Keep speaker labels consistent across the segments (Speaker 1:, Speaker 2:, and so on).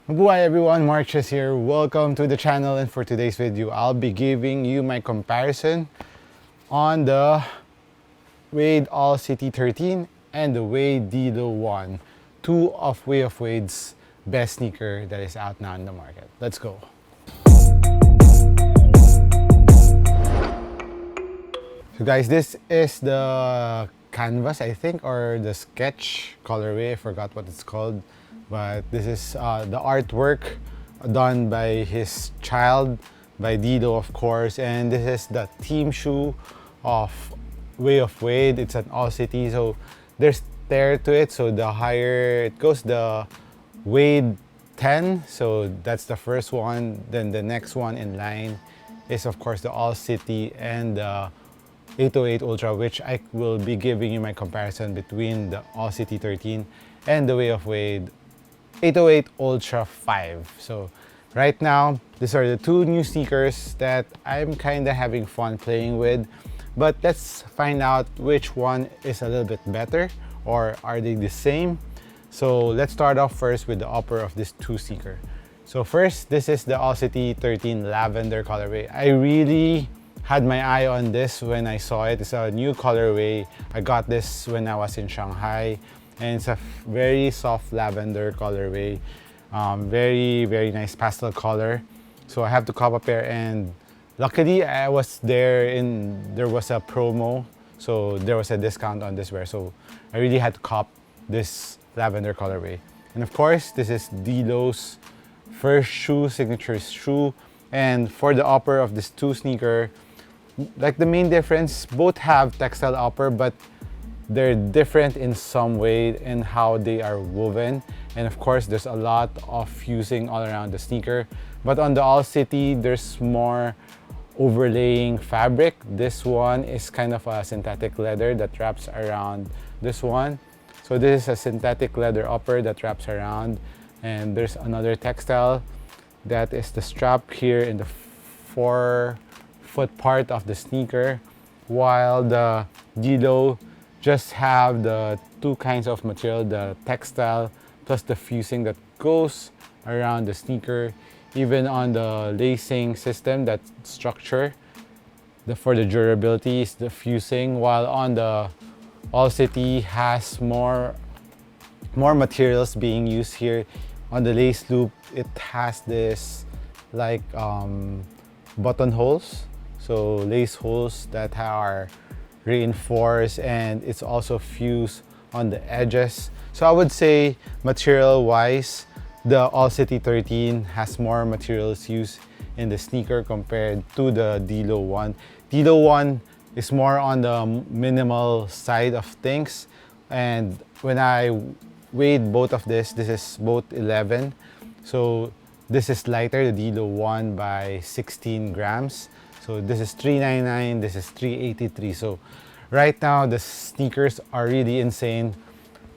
Speaker 1: Mabuhay everyone, MARKCHES here. Welcome to the channel, and for today's video, I'll be giving you my comparison on the Wade All City 13 and the Wade DLO 1, two of Way of Wade's best sneaker that is out now in the market. Let's go. So guys, this is the canvas, I think, or the sketch colorway. I forgot what it's called, but this is the artwork done by his child, by DLO of course, and this is the team shoe of Way of Wade. It's an all city, so there's tear to it, so the higher it goes, the Wade 10, so that's the first one. Then the next one in line is of course the all city and the 808 Ultra, which I will be giving you my comparison between the All City 13 and the Way of Wade 808 Ultra 5. So right now, these are the two new sneakers that I'm kind of having fun playing with, but let's find out which one is a little bit better, or are they the same. So let's start off first with the upper of this two sneaker. So first, this is the All City 13 lavender colorway. I really had my eye on this when I saw it. It's a new colorway. I got this when I was in Shanghai, and it's a very soft lavender colorway. Very nice pastel color. So I have to cop a pair, and luckily I was there there was a promo, so there was a discount on this wear. So I really had to cop this lavender colorway. And of course, this is DLO's first shoe, signature shoe. And for the upper of this two sneaker, like the main difference, both have textile upper, but they're different in some way in how they are woven. And of course, there's a lot of fusing all around the sneaker. But on the All City, there's more overlaying fabric. This one is kind of a synthetic leather that wraps around this one. So this is a synthetic leather upper that wraps around. And there's another textile that is the strap here in the foot part of the sneaker, while the DLO just have the two kinds of material, the textile plus the fusing that goes around the sneaker. Even on the lacing system, that structure, for the durability is the fusing, while on the All City has more materials being used here. On the lace loop, it has this like button holes, so lace holes that are reinforced, and it's also fused on the edges. So I would say material wise, the All City 13 has more materials used in the sneaker compared to the DLO 1. DLO 1 is more on the minimal side of things, and when I weighed both of this is both 11, so this is lighter, the DLO 1 by 16 grams. So this is 399, this is 383. So right now the sneakers are really insane.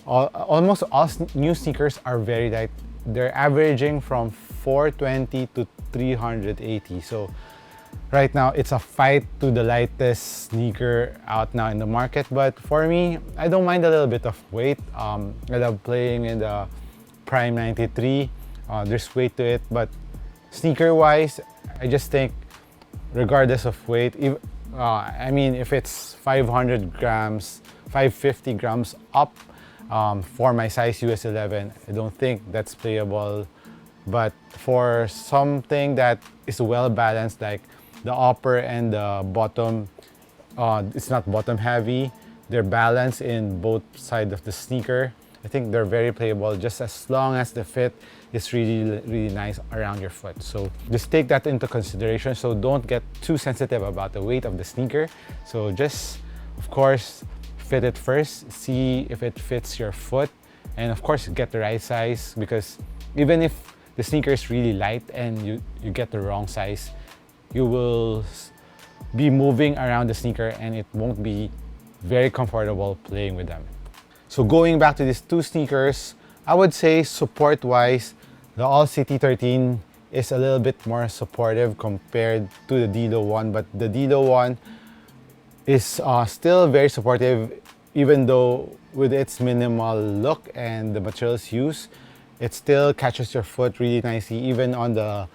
Speaker 1: Almost all new sneakers are very light. They're averaging from 420 to 380. So right now it's a fight to the lightest sneaker out now in the market. But for me, I don't mind a little bit of weight. I love playing in the Prime 93. There's weight to it, but sneaker wise, I just think regardless of weight, if it's 500 grams, 550 grams up, for my size US 11, I don't think that's playable. But for something that is well balanced, like the upper and the bottom, it's not bottom heavy, they're balanced in both sides of the sneaker. I think they're very playable, just as long as the fit is really nice around your foot. So just take that into consideration. So don't get too sensitive about the weight of the sneaker. So just, of course, fit it first, see if it fits your foot, and of course get the right size, because even if the sneaker is really light and you get the wrong size, you will be moving around the sneaker and it won't be very comfortable playing with them. So going back to these two sneakers, I would say support-wise, the All City 13 is a little bit more supportive compared to the DLO 1, but the DLO 1 is still very supportive, even though with its minimal look and the materials used, it still catches your foot really nicely. Even on the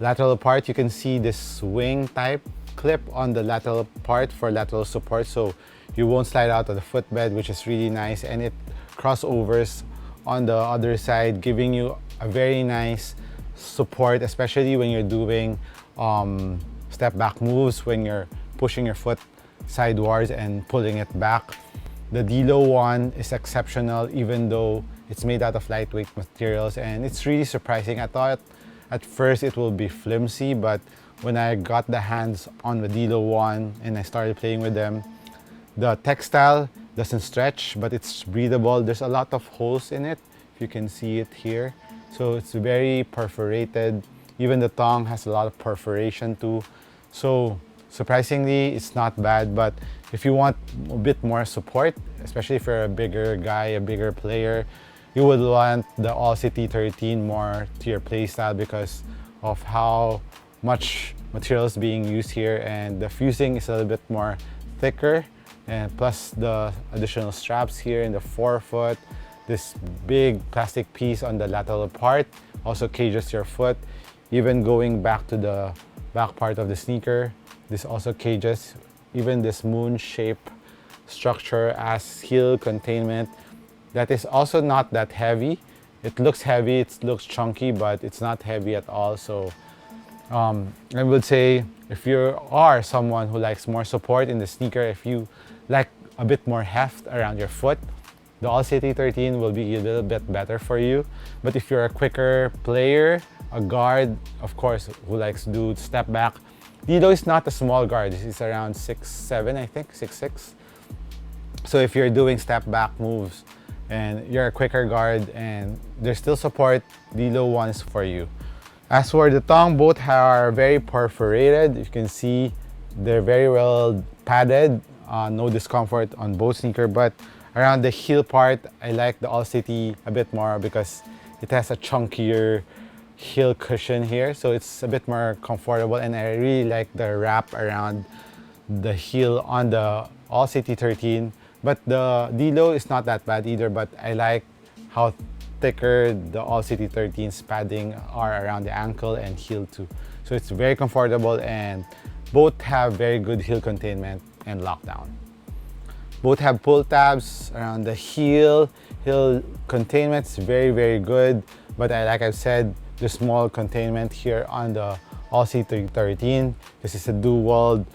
Speaker 1: lateral part, you can see this swing type clip on the lateral part for lateral support, so you won't slide out of the footbed, which is really nice. And it crossovers on the other side, giving you a very nice support, especially when you're doing step back moves, when you're pushing your foot sidewards and pulling it back. The DLO one is exceptional, even though it's made out of lightweight materials, and it's really surprising. I thought at first it will be flimsy, but when I got the hands on the DLO one and I started playing with them, the textile doesn't stretch, but it's breathable. There's a lot of holes in it, if you can see it here. So it's very perforated. Even the tongue has a lot of perforation too. So surprisingly, it's not bad, but if you want a bit more support, especially if you're a bigger guy, a bigger player, you would want the All-City 13 more to your playstyle because of how much material is being used here, and the fusing is a little bit more thicker, and plus the additional straps here in the forefoot. This big plastic piece on the lateral part also cages your foot. Even going back to the back part of the sneaker, this also cages. Even this moon shape structure as heel containment, that is also not that heavy. It looks heavy, it looks chunky, but it's not heavy at all. So I would say if you are someone who likes more support in the sneaker, if you like a bit more heft around your foot, the All-City 13 will be a little bit better for you. But if you're a quicker player, a guard, of course, who likes to do step back, DLO is not a small guard. He's around 6'7", I think, 6'6". So if you're doing step back moves and you're a quicker guard and there's still support, DLO one is for you. As for the tongue, both are very perforated. You can see they're very well padded. No discomfort on both sneaker, but around the heel part, I like the All-City a bit more because it has a chunkier heel cushion here, so it's a bit more comfortable, and I really like the wrap around the heel on the All-City 13. But the DLO is not that bad either, but I like how thicker the All-City 13's padding are around the ankle and heel too. So it's very comfortable, and both have very good heel containment and lockdown. Both have pull tabs around the heel. Heel containment's very good, but like I've said, there's small containment here on the All-City 13. This is a dual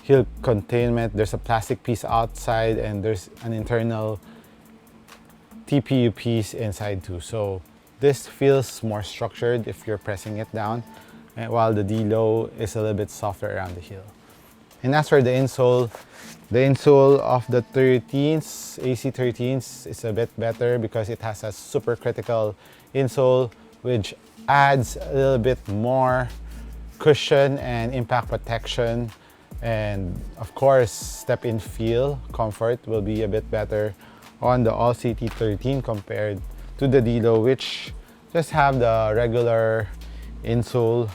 Speaker 1: heel containment. There's a plastic piece outside and there's an internal TPU piece inside too. So this feels more structured if you're pressing it down, and while the DLO is a little bit softer around the heel. And as for the insole of the 13s, AC 13s, is a bit better because it has a super critical insole, which adds a little bit more cushion and impact protection, and of course step-in feel comfort will be a bit better on the All-City 13 compared to the DLO, which just have the regular insole,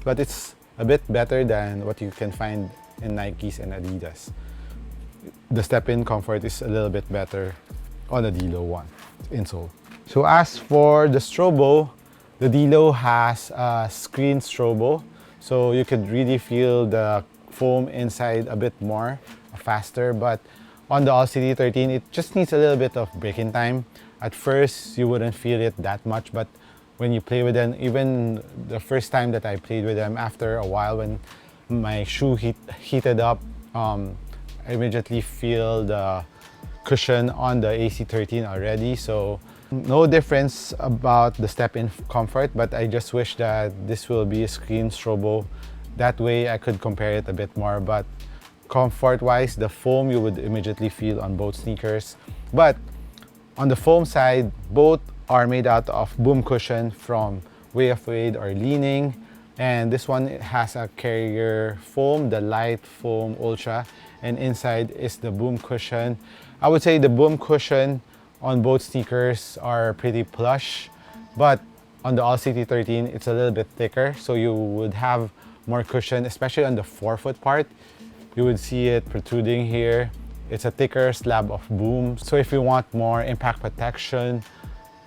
Speaker 1: but it's a bit better than what you can find in Nikes and Adidas. The step-in comfort is a little bit better on the DLO one insole. So as for the strobo, the DLO has a screen strobo, so you could really feel the foam inside a bit more faster. But on the All-City 13, it just needs a little bit of break-in time. At first, you wouldn't feel it that much, but when you play with them, even the first time that I played with them, after a while when my shoe heated up, I immediately feel the cushion on the AC 13 already. So no difference about the step-in comfort, but I just wish that this will be a screen strobo. That way I could compare it a bit more, but comfort-wise, the foam you would immediately feel on both sneakers. But on the foam side, both are made out of boom cushion from Way of Wade or Leaning, and this one has a carrier foam, the Light Foam Ultra, and inside is the boom cushion. I would say the boom cushion on both sneakers are pretty plush, but on the All-City 13 it's a little bit thicker, so you would have more cushion, especially on the forefoot part. You would see it protruding here. It's a thicker slab of boom, so if you want more impact protection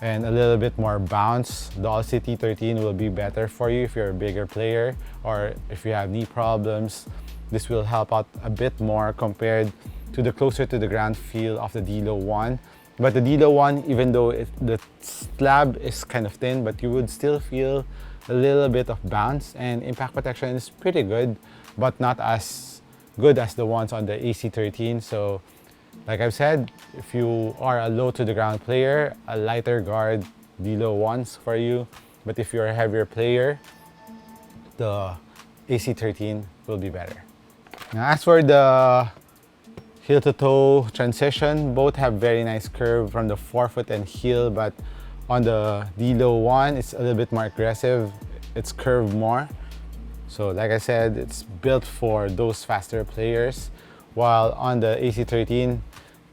Speaker 1: and a little bit more bounce. The All-City 13 will be better for you if you're a bigger player or if you have knee problems. This will help out a bit more compared to the closer to the ground feel of the DLO 1. But the DLO 1, even though the slab is kind of thin, but you would still feel a little bit of bounce, and impact protection is pretty good, but not as good as the ones on the AC13. So like I've said, if you are a low to the ground player, a lighter guard DLO 1s for you. But if you're a heavier player, the AC13 will be better. Now, as for the heel to toe transition, both have very nice curve from the forefoot and heel, but on the DLO 1, it's a little bit more aggressive. It's curved more. So like I said, it's built for those faster players. While on the AC13,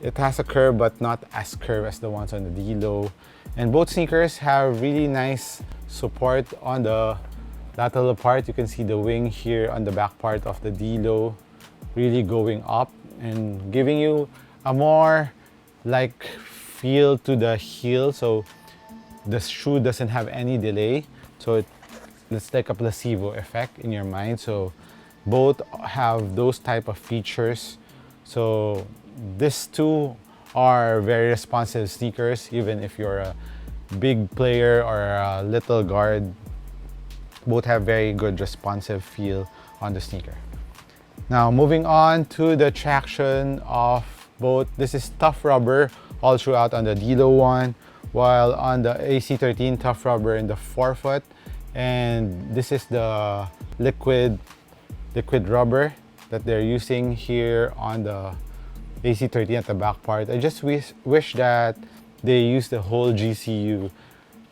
Speaker 1: it has a curve but not as curved as the ones on the DLO. And both sneakers have really nice support on the lateral part. You can see the wing here on the back part of the DLO really going up and giving you a more like feel to the heel. So the shoe doesn't have any delay. So it's like a placebo effect in your mind. So both have those type of features. So these two are very responsive sneakers, even if you're a big player or a little guard. Both have very good responsive feel on the sneaker. Now moving on to the traction of both. This is tough rubber all throughout on the DLO 1, while on the AC13 tough rubber in the forefoot, and this is the liquid rubber that they're using here on the AC13 at the back part. I just wish that they use the whole GCU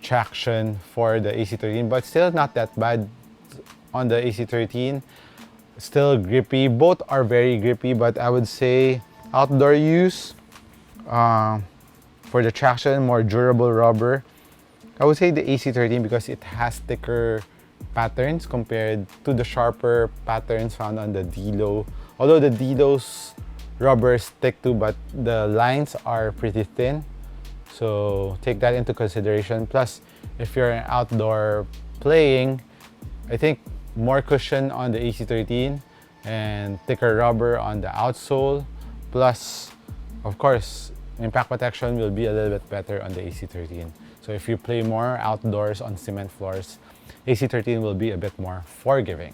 Speaker 1: traction for the AC13, but still not that bad on the AC13. Still grippy. Both are very grippy, but I would say outdoor use, for the traction, more durable rubber. I would say the AC13 because it has thicker patterns compared to the sharper patterns found on the DLO. Although the DLO's rubbers stick to, but the lines are pretty thin. So take that into consideration. Plus, if you're outdoor playing, I think more cushion on the AC13 and thicker rubber on the outsole. Plus, of course, impact protection will be a little bit better on the AC13. So if you play more outdoors on cement floors, AC13 will be a bit more forgiving.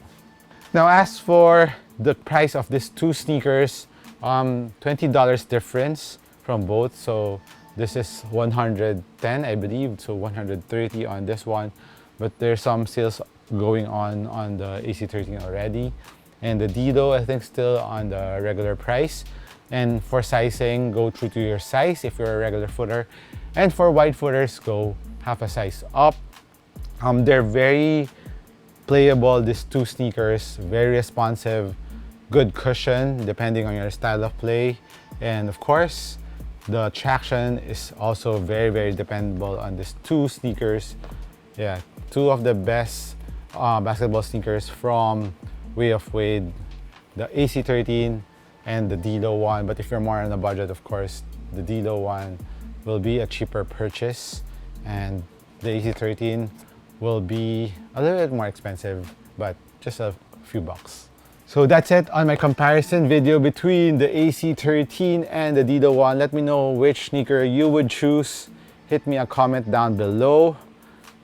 Speaker 1: Now, as for the price of these two sneakers, $20 difference from both. So this is 110, I believe, so 130 on this one. But there's some sales going on the AC13 already. And the DLO, I think, still on the regular price. And for sizing, go true to your size if you're a regular footer. And for wide footers, go half a size up. They're very playable, these two sneakers, very responsive, good cushion depending on your style of play. And of course, the traction is also very, very dependable on these two sneakers. Yeah, two of the best basketball sneakers from Way of Wade, the AC13 and the DLO 1. But if you're more on a budget, of course, the DLO 1 will be a cheaper purchase, and the AC13 will be a little bit more expensive, but just a few bucks. So that's it on my comparison video between the AC13 and the DLO 1. Let me know which sneaker you would choose. Hit me a comment down below.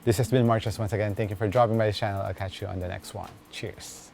Speaker 1: This has been MARKCHES once again. Thank you for dropping by the channel. I'll catch you on the next one. Cheers.